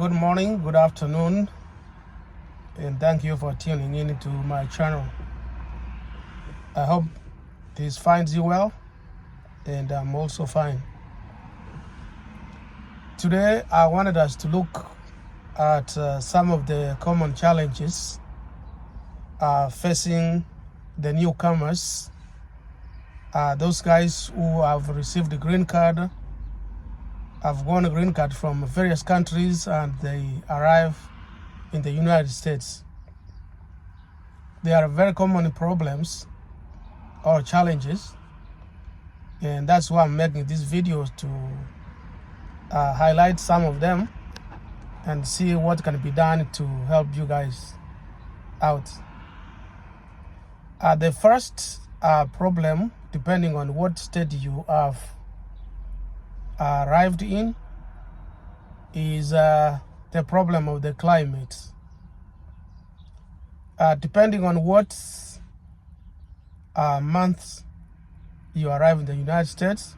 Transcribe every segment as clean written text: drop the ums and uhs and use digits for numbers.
Good morning, good afternoon, and thank you for tuning in to my channel. I hope this finds you well, and I'm also fine. Today, I wanted us to look at some of the common challenges facing the newcomers, those guys who have received the green card, have won a green card from various countries, and they arrive in the United States. There are very common problems or challenges, and that's why I'm making these videos to highlight some of them and see what can be done to help you guys out. The first problem, depending on what state you have arrived in, is the problem of the climate. Depending on what month you arrive in the United States,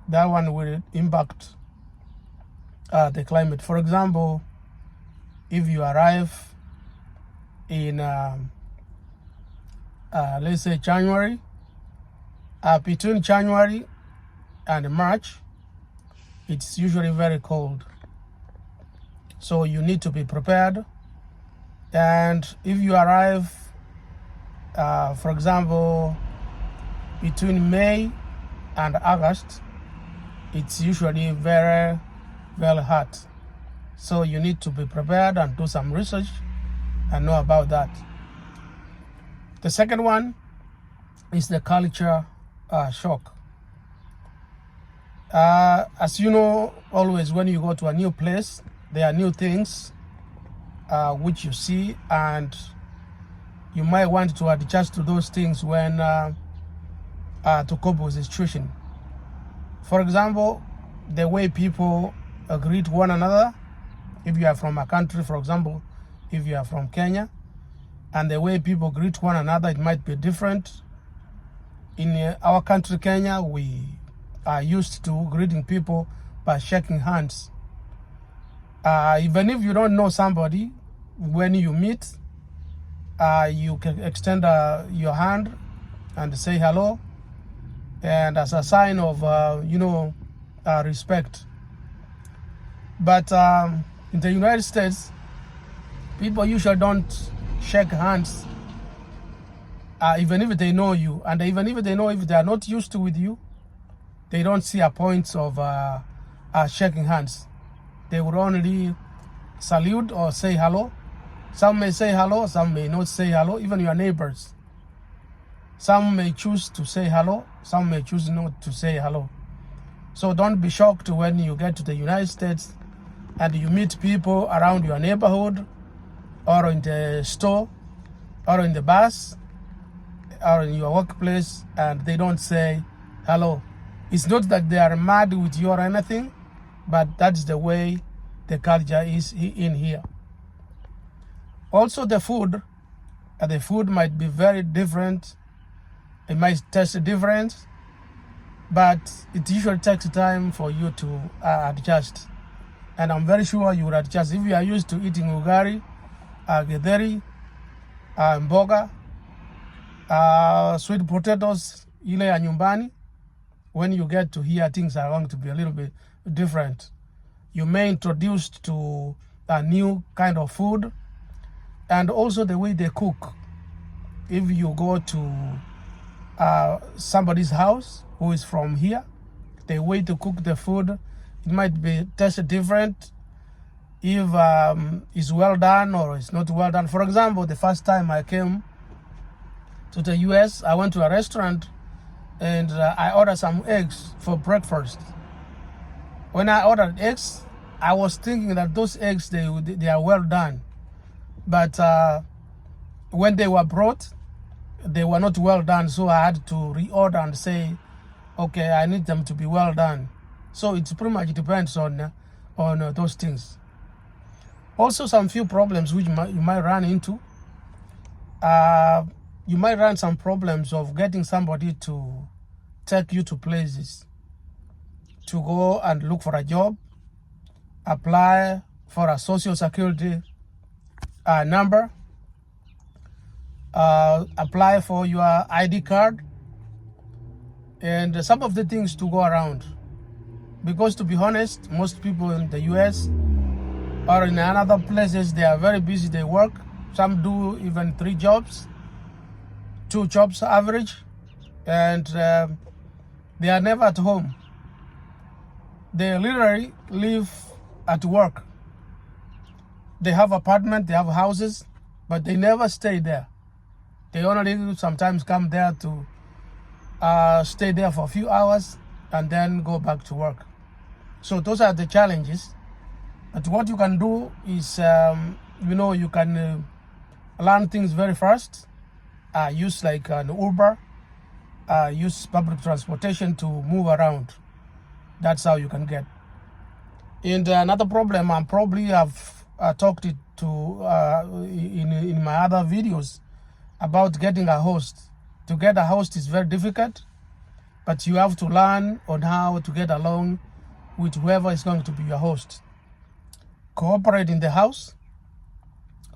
that one will impact the climate. For example, if you arrive in let's say January, between January and March, it's usually very cold, so you need to be prepared. And if you arrive for example between May and August, it's usually very, very hot, so you need to be prepared and do some research and know about that. The second one is the culture shock. As you know, always when you go to a new place, there are new things which you see, and you might want to adjust to those things when to cope with the situation. For example, the way people greet one another. If you are from a country, for example, if you are from Kenya, and the way people greet one another, it might be different. In our country, Kenya, we are used to greeting people by shaking hands. Even if you don't know somebody, when you meet, you can extend your hand and say hello, and as a sign of respect. But in the United States, people usually don't shake hands, even if they know you, and even if they know, if they are not used to with you, they don't see a point of shaking hands. They would only salute or say hello. Some may say hello, some may not say hello, even your neighbors. Some may choose to say hello, some may choose not to say hello. So don't be shocked when you get to the United States and you meet people around your neighborhood, or in the store, or in the bus, or in your workplace, and they don't say hello. It's not that they are mad with you or anything, but that's the way the culture is in here. Also, the food might be very different. It might taste different, but it usually takes time for you to adjust. And I'm very sure you will adjust. If you are used to eating ugali, githeri, mboga, sweet potatoes, ile ya nyumbani, when you get to here, things are going to be a little bit different. You may introduce to a new kind of food, and also the way they cook. If you go to somebody's house who is from here, the way to cook the food, it might be tasted different. If it's well done or it's not well done. For example, the first time I came to the US, I went to a restaurant and I ordered some eggs for breakfast. When I ordered eggs, I was thinking that those eggs, they are well done. But when they were brought, they were not well done, so I had to reorder and say, okay, I need them to be well done. So it pretty much depends on those things. Also, some few problems which you might run into. You might run some problems of getting somebody to take you to places to go and look for a job, apply for a social security number, apply for your ID card, and some of the things to go around. Because to be honest, most people in the US or in other places, they are very busy, they work. Some do even 3 jobs, 2 jobs average, and they are never at home. They literally live at work. They have apartments, they have houses, but they never stay there. They only sometimes come there to stay there for a few hours and then go back to work. So those are the challenges. But what you can do is, you can learn things very fast. Use like an Uber, use public transportation to move around. That's how you can get. And another problem, I probably have talked it to in my other videos about getting a host. To get a host is very difficult, but you have to learn on how to get along with whoever is going to be your host. Cooperate in the house,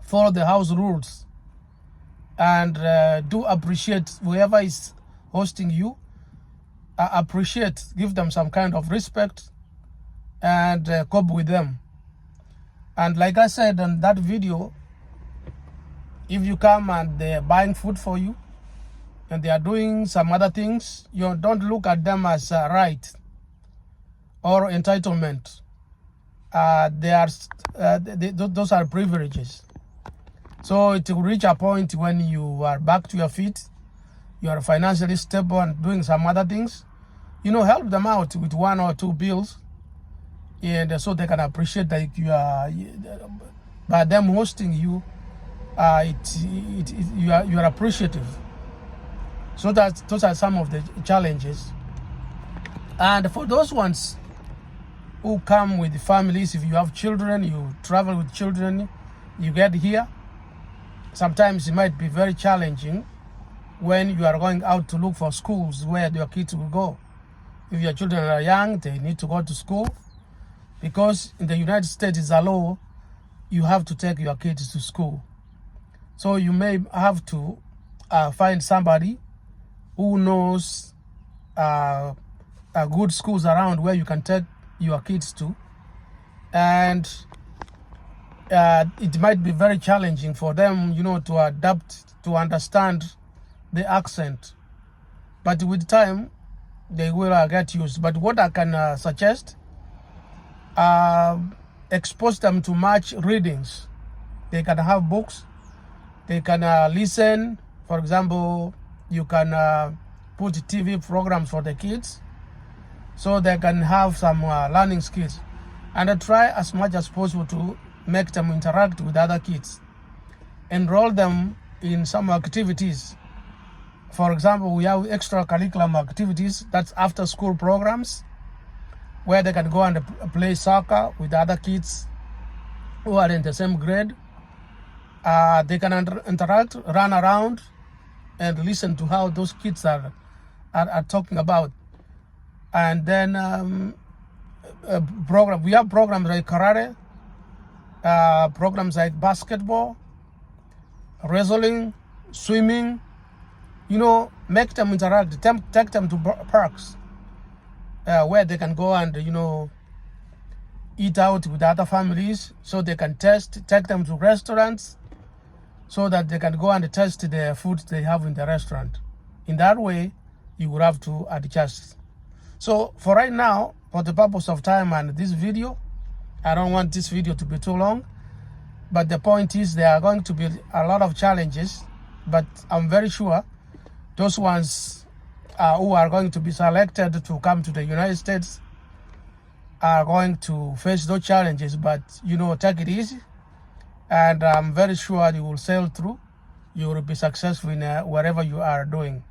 follow the house rules, and do appreciate whoever is hosting you. Appreciate, give them some kind of respect, and cope with them. And like I said in that video, if you come and they're buying food for you and they are doing some other things, you don't look at them as a right or entitlement. Those are privileges. So it will reach a point when you are back to your feet, you are financially stable and doing some other things, help them out with 1 or 2 bills, and so they can appreciate that you are, by them hosting you, you are appreciative. So those are some of the challenges. And for those ones who come with families, if you have children, you travel with children, you get here, sometimes it might be very challenging when you are going out to look for schools where your kids will go. If your children are young, they need to go to school, because in the United States it's a law, you have to take your kids to school. So you may have to find somebody who knows good schools around where you can take your kids to, and it might be very challenging for them, to adapt, to understand the accent. But with time, they will get used. But what I can suggest, expose them to much readings. They can have books, they can listen. For example, you can put TV programs for the kids so they can have some learning skills, and try as much as possible to make them interact with other kids. Enroll them in some activities. For example, we have extracurricular activities, that's after school programs, where they can go and play soccer with other kids who are in the same grade. They can interact, run around, and listen to how those kids are talking about. And then we have programs like karate, programs like basketball, wrestling, swimming. Make them interact. Take them to parks where they can go and eat out with other families, so they can take them to restaurants so that they can go and test the food they have in the restaurant. In that way, you will have to adjust. So for right now, for the purpose of time and this video, I don't want this video to be too long, but the point is there are going to be a lot of challenges, but I'm very sure those ones who are going to be selected to come to the United States are going to face those challenges. But take it easy, and I'm very sure you will sail through. You will be successful in wherever you are doing.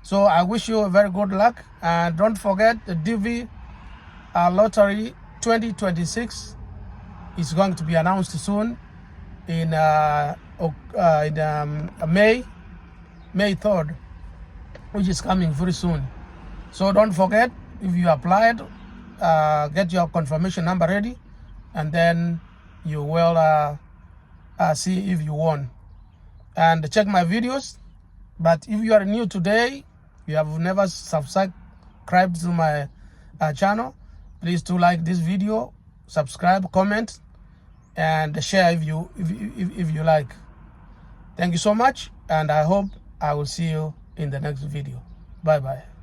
So I wish you a very good luck, and don't forget the DV lottery 2026 is going to be announced soon in May 3rd, which is coming very soon. So don't forget, if you applied, get your confirmation number ready and then you will see if you won. And check my videos. But if you are new today, you have never subscribed to my channel, please do like this video, subscribe, comment, and share if you like. Thank you so much, and I hope I will see you in the next video. Bye bye.